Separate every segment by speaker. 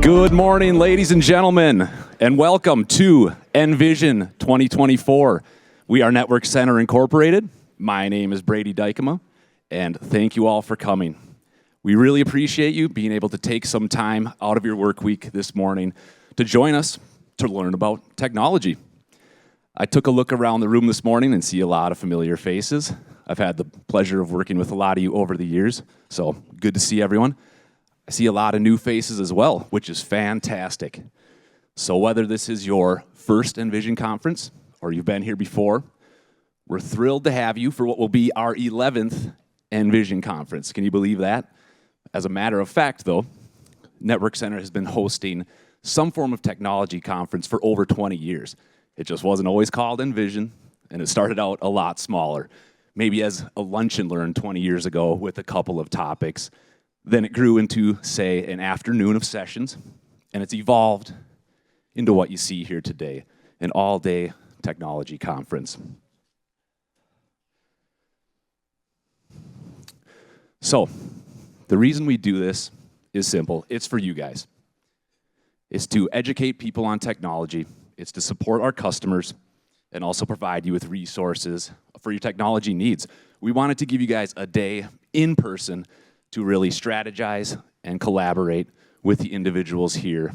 Speaker 1: Good morning, ladies and gentlemen, and welcome to nVision 2024. We are Network Center Incorporated. My name is Brady Dykema, and thank you all for coming. We really appreciate you being able to take some time out of your work week this morning to join us to learn about technology. I took a look around the room this morning and see a lot of familiar faces. I've had the pleasure of working with a lot of you over the years, so good to see everyone. I see a lot of new faces as well, which is fantastic. So whether this is your first nVision conference or you've been here before, we're thrilled to have you for what will be our 11th nVision conference. Can you believe that? As a matter of fact, though, Network Center has been hosting some form of technology conference for over 20 years. It just wasn't always called nVision, and it started out a lot smaller, maybe as a lunch and learn 20 years ago with a couple of topics. Then it grew into, say, an afternoon of sessions, and it's evolved into what you see here today, an all-day technology conference. So, the reason we do this is simple. It's for you guys. It's to educate people on technology. It's to support our customers and also provide you with resources for your technology needs. We wanted to give you guys a day in person to really strategize and collaborate with the individuals here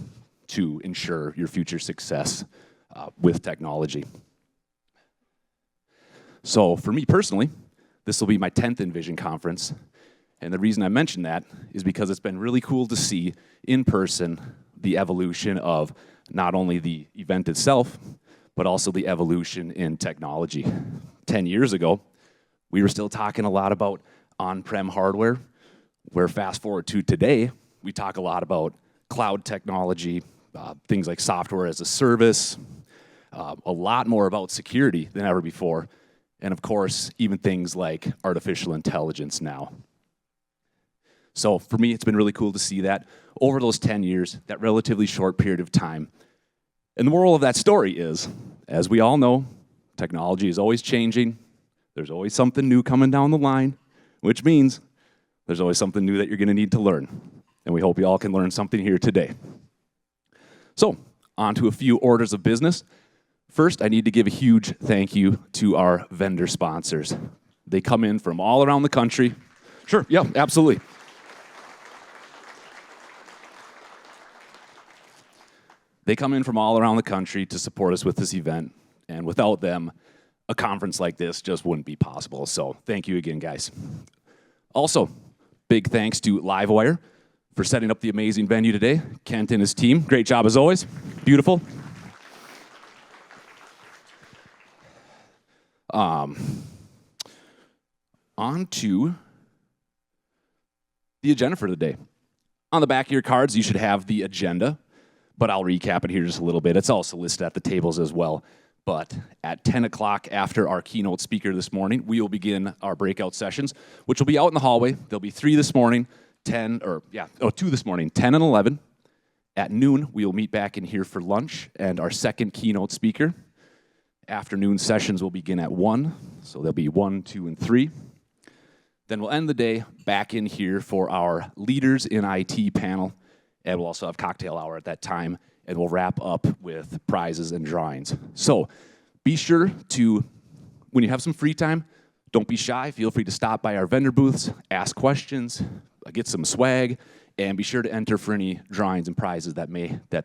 Speaker 1: to ensure your future success with technology. So for me personally, this will be my 10th nVision conference. And the reason I mention that is because it's been really cool to see in person the evolution of not only the event itself, but also the evolution in technology. 10 years ago, we were still talking a lot about on-prem hardware, where fast forward to today, we talk a lot about cloud technology, things like software as a service, a lot more about security than ever before, and of course, even things like artificial intelligence now. So for me, it's been really cool to see that over those 10 years, that relatively short period of time. And the moral of that story is, as we all know, technology is always changing. There's always something new coming down the line, which means there's always something new that you're going to need to learn. And we hope you all can learn something here today. So, on to a few orders of business. First, I need to give a huge thank you to our vendor sponsors. They come in from all around the country. Sure, yeah, absolutely. They come in from all around the country to support us with this event. And without them, a conference like this just wouldn't be possible. So, thank you again, guys. Also, big thanks to Livewire for setting up the amazing venue today. Kent and his team, great job as always. Beautiful. On to the agenda for the day. On the back of your cards, you should have the agenda, but I'll recap it here just a little bit. It's also listed at the tables as well. But at 10 o'clock after our keynote speaker this morning, we will begin our breakout sessions, which will be out in the hallway. There'll be 3 this morning, 2 this morning, 10 and 11. At noon, we will meet back in here for lunch and our second keynote speaker. Afternoon sessions will begin at 1, so there'll be 1, 2, and 3. Then we'll end the day back in here for our Leaders in IT panel, and we'll also have cocktail hour at that time. And we'll wrap up with prizes and drawings. So be sure to, when you have some free time, don't be shy. Feel free to stop by our vendor booths, ask questions, get some swag, and be sure to enter for any drawings and prizes that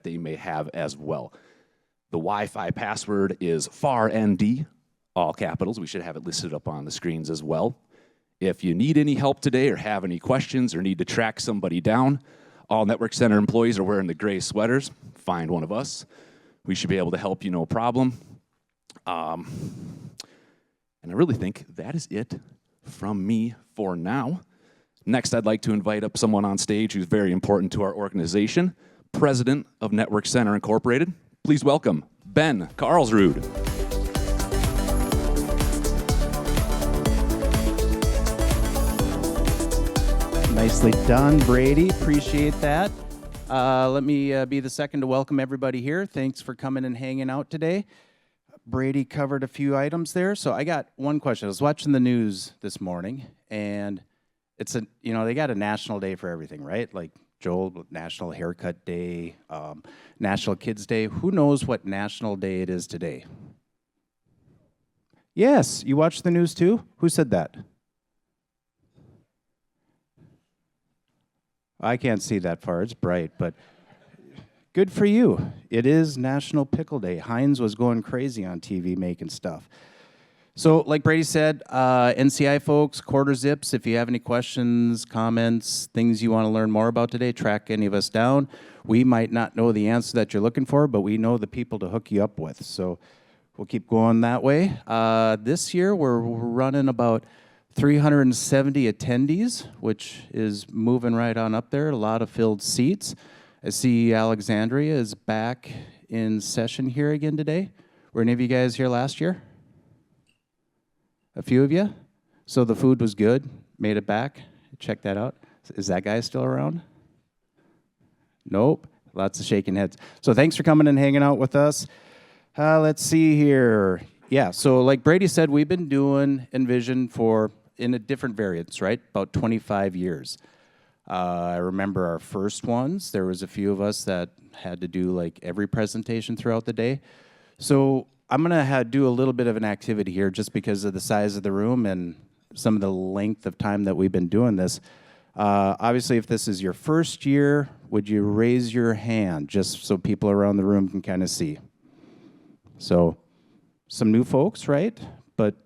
Speaker 1: they may have as well. The Wi-Fi password is FARND, all capitals. We should have it listed up on the screens as well. If you need any help today or have any questions or need to track somebody down, all Network Center employees are wearing the gray sweaters. Find one of us. We should be able to help you, no problem. And I really think that is it from me for now. Next, I'd like to invite up someone on stage who's very important to our organization, President of Network Center Incorporated. Please welcome Ben Carlsrud.
Speaker 2: Nicely done, Brady. Appreciate that. Let me be the second to welcome everybody here. Thanks for coming and hanging out today. Brady covered a few items there. So I got one question. I was watching the news this morning, and it's they got a national day for everything, right? Like Joel, National Haircut Day, National Kids Day. Who knows what national day it is today? Yes, you watch the news too? Who said that? I can't see that far, it's bright, but good for you. It is National Pickle Day. Heinz was going crazy on TV making stuff. So like Brady said, NCI folks, quarter zips, if you have any questions, comments, things you want to learn more about today, track any of us down. We might not know the answer that you're looking for, but we know the people to hook you up with. So we'll keep going that way. This year, we're running about 370 attendees, which is moving right on up there, a lot of filled seats. I see Alexandria is back in session here again today. Were any of you guys here last year? A few of you? So the food was good, made it back. Check that out. Is that guy still around? Nope. Lots of shaking heads. So thanks for coming and hanging out with us. Let's see here. Yeah, so like Brady said, we've been doing nVision in a different variants, right? About 25 years. I remember our first ones. There was a few of us that had to do like every presentation throughout the day. So I'm going to do a little bit of an activity here just because of the size of the room and some of the length of time that we've been doing this. Obviously, if this is your first year, would you raise your hand just so people around the room can kind of see? So some new folks, right? But,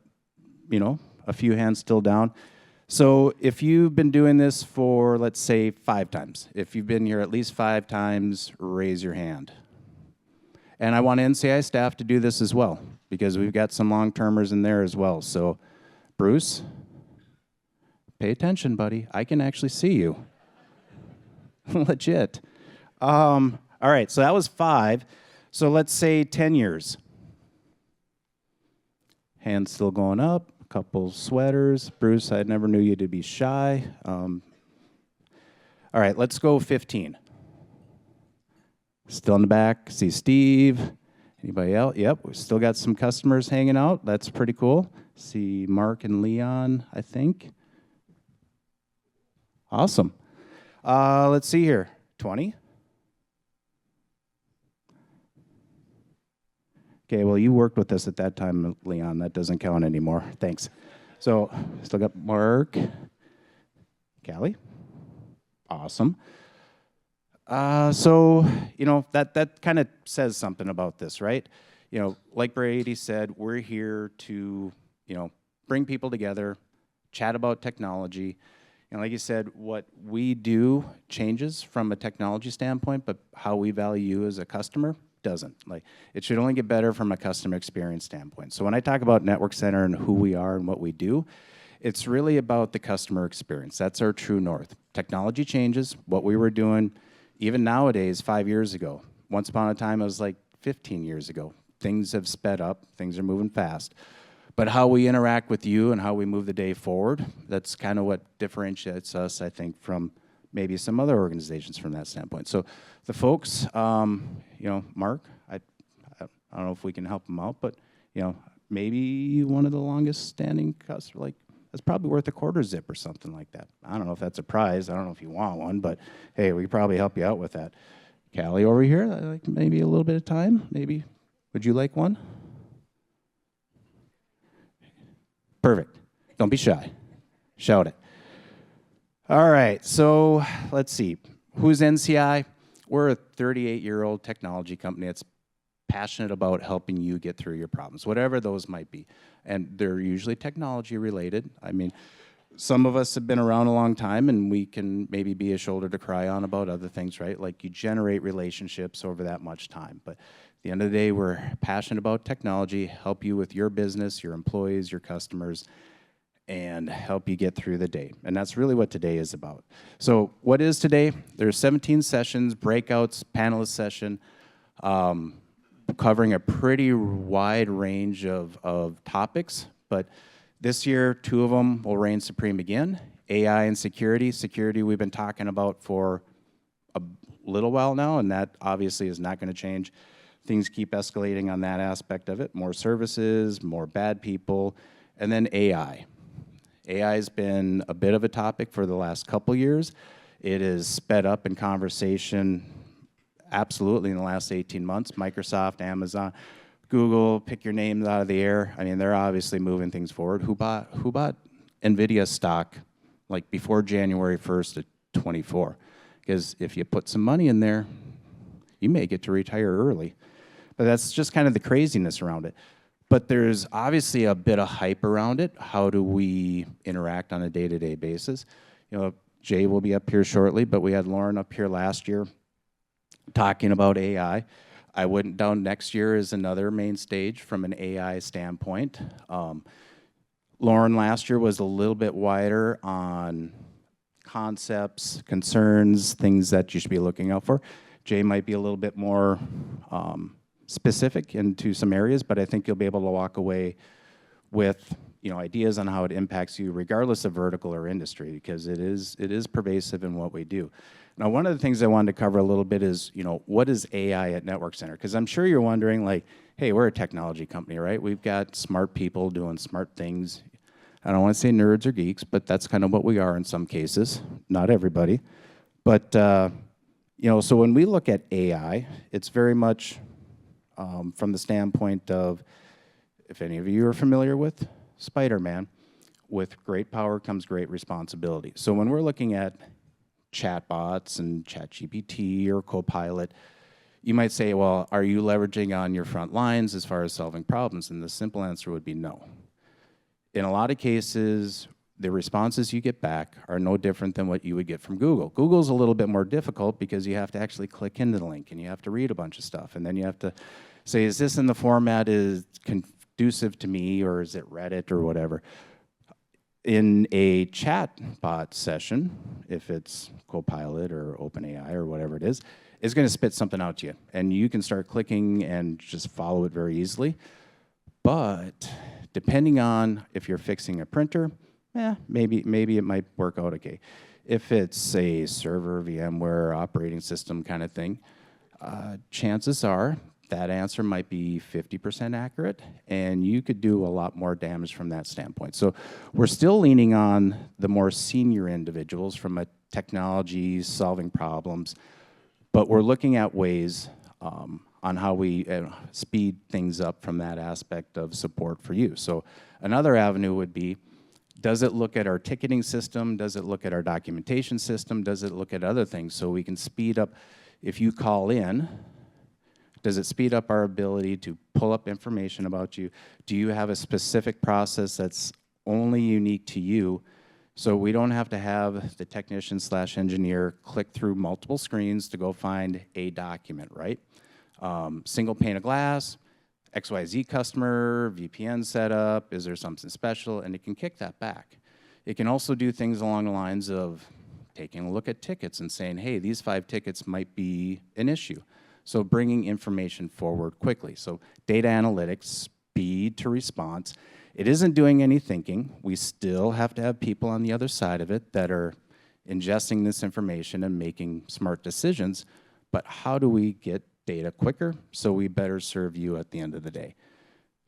Speaker 2: a few hands still down. So if you've been doing this for, let's say, 5 times, if you've been here at least 5 times, raise your hand. And I want NCI staff to do this as well, because we've got some long-termers in there as well. So, Bruce, pay attention, buddy. I can actually see you. Legit. All right, so that was 5. So let's say 10 years. Hands still going up. Couple sweaters. Bruce, I never knew you to be shy. All right, let's go 15. Still in the back. See Steve. Anybody else? Yep, we still got some customers hanging out. That's pretty cool. See Mark and Leon, I think. Awesome. Let's see here. 20. Okay, well, you worked with us at that time, Leon. That doesn't count anymore. Thanks. So, still got Mark. Callie. Awesome. So, that kind of says something about this, right? Like Brady said, we're here to, bring people together, chat about technology. And like you said, what we do changes from a technology standpoint, but how we value you as a customer doesn't. Like, it should only get better from a customer experience standpoint. So when I talk about Network Center and who we are and what we do, it's really about the customer experience. That's our true north. Technology changes. What we were doing, even nowadays, 5 years ago. Once upon a time, it was like 15 years ago. Things have sped up. Things are moving fast. But how we interact with you and how we move the day forward, that's kind of what differentiates us, I think, from maybe some other organizations from that standpoint. So the folks, Mark, I don't know if we can help them out, but, maybe one of the longest standing customers, like, that's probably worth a quarter zip or something like that. I don't know if that's a prize. I don't know if you want one, but hey, we could probably help you out with that. Callie over here, like maybe a little bit of time. Maybe, would you like one? Perfect. Don't be shy. Shout it. All right, so let's see. Who's NCI? We're a 38-year-old technology company that's passionate about helping you get through your problems, whatever those might be. And they're usually technology related. I mean, some of us have been around a long time and we can maybe be a shoulder to cry on about other things, right? Like you generate relationships over that much time. But at the end of the day, we're passionate about technology, help you with your business, your employees, your customers, and help you get through the day. And that's really what today is about. So what is today? There's 17 sessions, breakouts, panelist session, covering a pretty wide range of topics. But this year, 2 of them will reign supreme again. AI and security. Security we've been talking about for a little while now, and that obviously is not going to change. Things keep escalating on that aspect of it. More services, more bad people, and then AI. AI has been a bit of a topic for the last couple years. It is sped up in conversation absolutely in the last 18 months. Microsoft, Amazon, Google, pick your names out of the air. I mean, they're obviously moving things forward. Who bought NVIDIA stock like before January 1st of 24? Because if you put some money in there, you may get to retire early. But that's just kind of the craziness around it. But there's obviously a bit of hype around it. How do we interact on a day-to-day basis? You know, Jay will be up here shortly, but we had Lauren up here last year talking about AI. I went down next year as another main stage from an AI standpoint. Lauren last year was a little bit wider on concepts, concerns, things that you should be looking out for. Jay might be a little bit more specific into some areas, but I think you'll be able to walk away with ideas on how it impacts you regardless of vertical or industry, because it is pervasive in what we do. Now, one of the things I wanted to cover a little bit is, what is AI at Network Center? Because I'm sure you're wondering, like, hey, we're a technology company, right? We've got smart people doing smart things. I don't want to say nerds or geeks, but that's kind of what we are in some cases. Not everybody. But, so when we look at AI, it's very much from the standpoint of, if any of you are familiar with Spider-Man, with great power comes great responsibility. So when we're looking at chatbots and ChatGPT or Copilot, you might say, well, are you leveraging on your front lines as far as solving problems? And the simple answer would be no. In a lot of cases, the responses you get back are no different than what you would get from Google. Google's a little bit more difficult because you have to actually click into the link and you have to read a bunch of stuff. And then you have to say, is this in the format is conducive to me, or is it Reddit or whatever? In a chatbot session, if it's Copilot or OpenAI or whatever it is, it's going to spit something out to you. And you can start clicking and just follow it very easily. But depending on if you're fixing a printer, maybe it might work out okay. If it's a server, VMware, operating system kind of thing, chances are that answer might be 50% accurate, and you could do a lot more damage from that standpoint. So we're still leaning on the more senior individuals from a technology solving problems, but we're looking at ways on how we speed things up from that aspect of support for you. So another avenue would be, does it look at our ticketing system? Does it look at our documentation system? Does it look at other things so we can speed up? If you call in, does it speed up our ability to pull up information about you? Do you have a specific process that's only unique to you, so we don't have to have the technician/engineer click through multiple screens to go find a document, right? Single pane of glass, XYZ customer, VPN setup, is there something special? And it can kick that back. It can also do things along the lines of taking a look at tickets and saying, hey, these 5 tickets might be an issue. So bringing information forward quickly. So data analytics, speed to response. It isn't doing any thinking. We still have to have people on the other side of it that are ingesting this information and making smart decisions. But how do we get data quicker so we better serve you at the end of the day?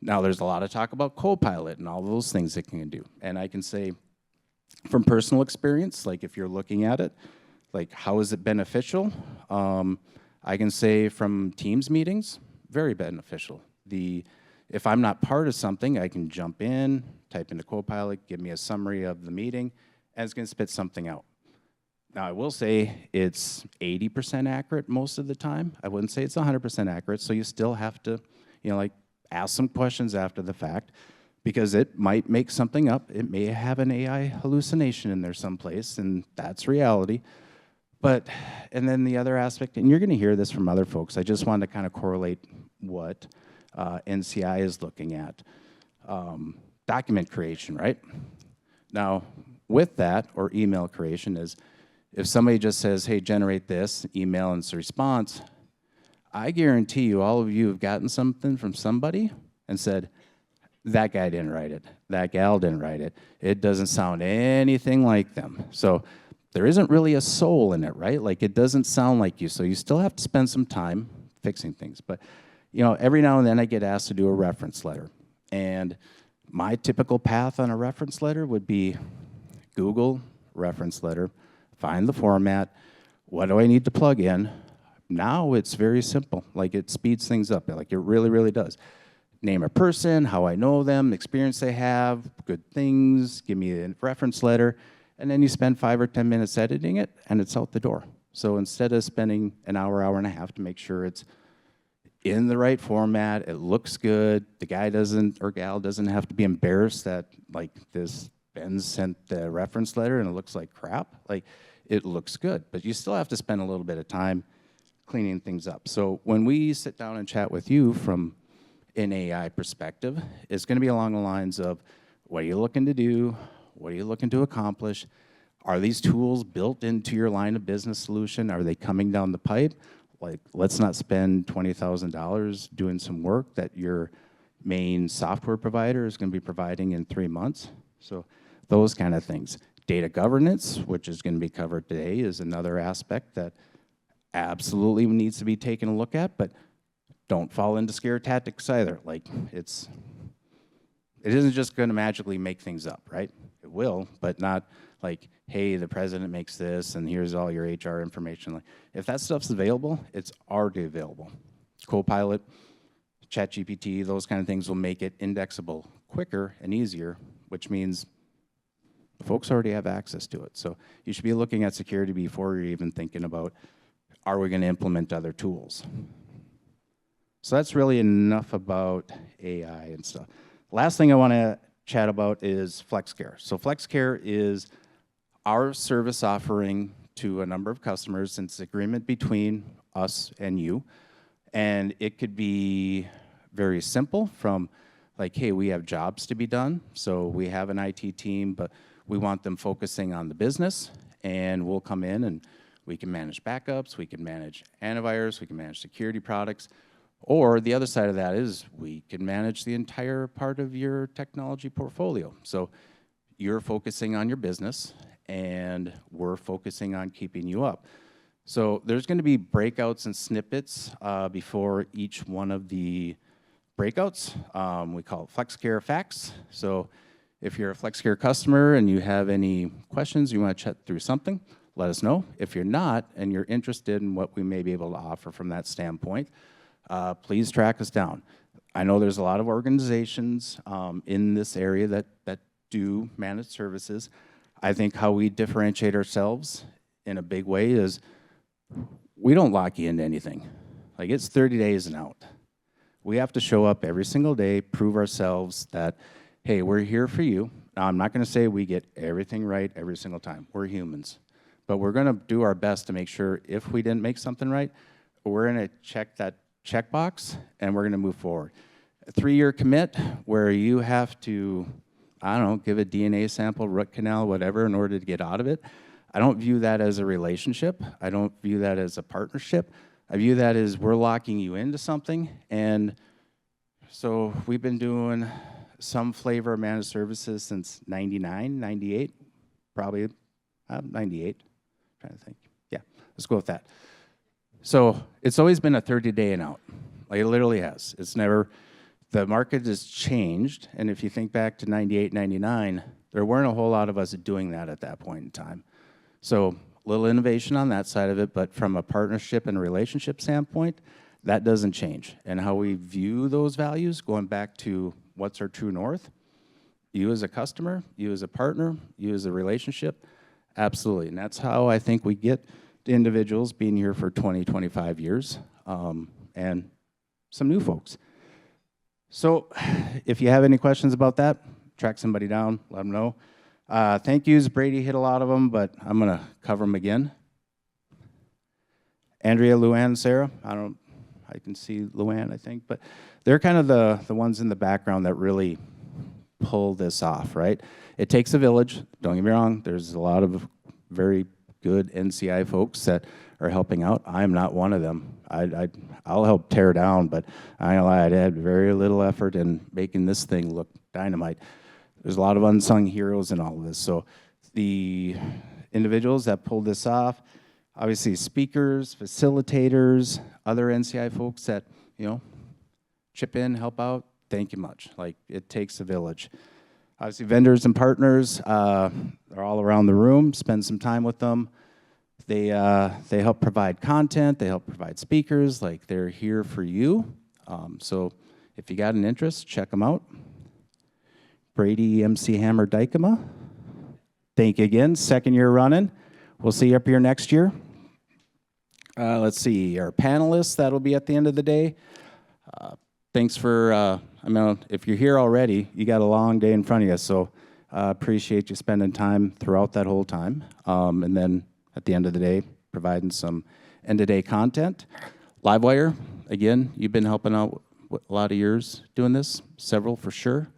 Speaker 2: Now, there's a lot of talk about Copilot and all those things it can do. And I can say from personal experience, like if you're looking at it, like how is it beneficial? I can say from Teams meetings, very beneficial. If I'm not part of something, I can jump in, type into Copilot, give me a summary of the meeting, and it's going to spit something out. Now, I will say it's 80% accurate most of the time. I wouldn't say it's 100% accurate, so you still have to, ask some questions after the fact, because it might make something up. It may have an AI hallucination in there someplace, and that's reality. And then the other aspect, and you're going to hear this from other folks, I just wanted to kind of correlate what NCI is looking at. Document creation, right? Now, with that, or email creation, is if somebody just says, hey, generate this, email and it's a response, I guarantee you all of you have gotten something from somebody and said, that guy didn't write it, that gal didn't write it, it doesn't sound anything like them. So there isn't really a soul in it, right? Like it doesn't sound like you, so you still have to spend some time fixing things. But every now and then I get asked to do a reference letter. And My typical path on a reference letter would be Google reference letter, find the format, what do I need to plug in? Now it's very simple. Like, it speeds things up. Like, it really, really does. Name a person, how I know them, experience they have, good things, give me a reference letter, and then you spend 5 or 10 minutes editing it, and it's out the door. So instead of spending an hour, hour and a half to make sure it's in the right format, it looks good, the guy doesn't, or gal doesn't have to be embarrassed that, like, this Ben sent the reference letter and it looks like crap. Like, it looks good, but you still have to spend a little bit of time cleaning things up. So when we sit down and chat with you from an AI perspective, it's going to be along the lines of, what are you looking to do? What are you looking to accomplish? Are these tools built into your line of business solution? Are they coming down the pipe? Like, let's not spend $20,000 doing some work that your main software provider is going to be providing in 3 months. So those kind of things. Data governance, which is going to be covered today, is another aspect that absolutely needs to be taken a look at, but don't fall into scare tactics either. Like, it isn't just going to magically make things up, right? It will, but not like, hey, the president makes this, and here's all your HR information. Like, if that stuff's available, it's already available. Copilot, ChatGPT, those kind of things will make it indexable quicker and easier, which means folks already have access to it. So you should be looking at security before you're even thinking about, are we going to implement other tools? So that's really enough about AI and stuff. Last thing I want to chat about is FlexCare. So FlexCare is our service offering to a number of customers, and it's an agreement between us and you. And it could be very simple, from like, hey, we have jobs to be done, so we have an IT team, but we want them focusing on the business, and we'll come in and we can manage backups, we can manage antivirus, we can manage security products. Or the other side of that is, we can manage the entire part of your technology portfolio. So you're focusing on your business, and we're focusing on keeping you up. So there's going to be breakouts and snippets before each one of the breakouts. We call it FlexCare Facts. So if you're a FlexCare customer and you have any questions, you want to chat through something, let us know. If you're not, and you're interested in what we may be able to offer from that standpoint, please track us down. I know there's a lot of organizations in this area that do managed services. I think how we differentiate ourselves in a big way is, we don't lock you into anything. Like, it's 30 days and out. We have to show up every single day, prove ourselves that, hey, we're here for you. Now, I'm not going to say we get everything right every single time. We're humans. But we're going to do our best to make sure, if we didn't make something right, we're going to check that checkbox, and we're going to move forward. A 3-year commit where you have to, I don't know, give a DNA sample, root canal, whatever, in order to get out of it. I don't view that as a relationship. I don't view that as a partnership. I view that as, we're locking you into something. And so we've been doing some flavor of managed services since 99, 98, probably 98. I'm trying to think. Yeah, let's go with that. So it's always been a 30-day and out. Like, it literally has. It's never, the market has changed. And if you think back to 98, 99, there weren't a whole lot of us doing that at that point in time. So a little innovation on that side of it, but from a partnership and a relationship standpoint, that doesn't change. And how we view those values, going back to what's our true north, you as a customer, you as a partner, you as a relationship, absolutely. And that's how I think we get individuals being here for 20, 25 years, and some new folks. So if you have any questions about that, track somebody down, let them know. Thank yous, Brady hit a lot of them, but I'm going to cover them again. Andrea, Luann, Sarah, I can see Luann, I think, but they're kind of the ones in the background that really pull this off, right? It takes a village, don't get me wrong, there's a lot of very good NCI folks that are helping out. I'm not one of them. I'll help tear down, but I ain't gonna lie, I had very little effort in making this thing look dynamite. There's a lot of unsung heroes in all of this. So the individuals that pulled this off, obviously speakers, facilitators, other NCI folks that, chip in, help out, thank you much. Like, it takes a village. Obviously, vendors and partners, they're all around the room. Spend some time with them. They help provide content. They help provide speakers. Like, they're here for you. So if you got an interest, check them out. Brady MC Hammer Dykema. Thank you again. Second year running. We'll see you up here next year. Let's see, our panelists, that'll be at the end of the day. Thanks for, I mean, if you're here already, you got a long day in front of you, so appreciate you spending time throughout that whole time. And then at the end of the day, providing some end-of-day content. Livewire, again, you've been helping out with a lot of years doing this, several for sure.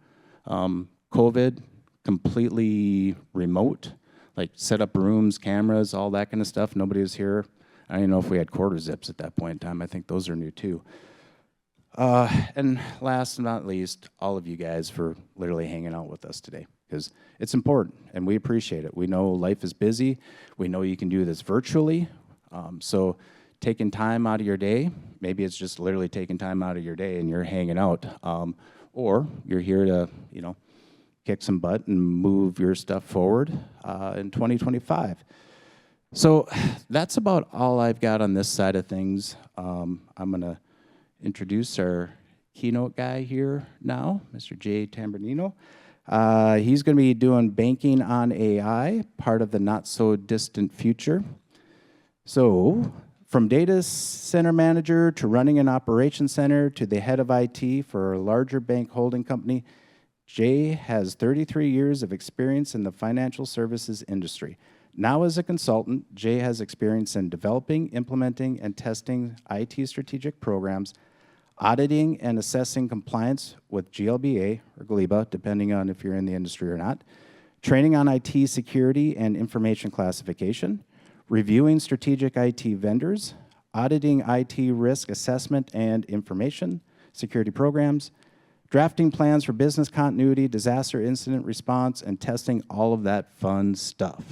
Speaker 2: COVID, completely remote, like set up rooms, cameras, all that kind of stuff. Nobody was here. I don't even know if we had quarter zips at that point in time. I think those are new too. And last but not least, all of you guys for literally hanging out with us today, because it's important and we appreciate it. We know life is busy. We know you can do this virtually. So taking time out of your day, maybe it's just literally taking time out of your day and you're hanging out. Or you're here to, you know, kick some butt and move your stuff forward in 2025. So that's about all I've got on this side of things. I'm going to introduce our keynote guy here now, Mr. Jay Tambernino. He's going to be doing banking on AI, part of the not-so-distant future. So from data center manager to running an operations center to the head of IT for a larger bank holding company, Jay has 33 years of experience in the financial services industry. Now as a consultant, Jay has experience in developing, implementing, and testing IT strategic programs, auditing and assessing compliance with GLBA or GLIBA, depending on if you're in the industry or not, training on IT security and information classification, reviewing strategic IT vendors, auditing IT risk assessment and information security programs, drafting plans for business continuity, disaster incident response, and testing all of that fun stuff.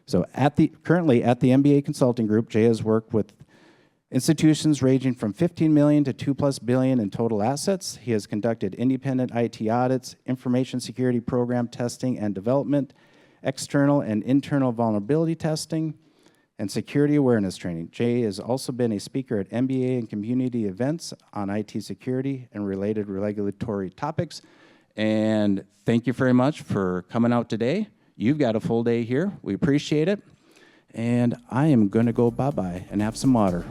Speaker 2: So currently at the MBA Consulting Group, Jay has worked with institutions ranging from 15 million to 2+ billion in total assets. He has conducted independent IT audits, information security program testing and development, external and internal vulnerability testing, and security awareness training. Jay has also been a speaker at MBA and community events on IT security and related regulatory topics. And thank you very much for coming out today. You've got a full day here. We appreciate it. And I am going to go bye-bye and have some water.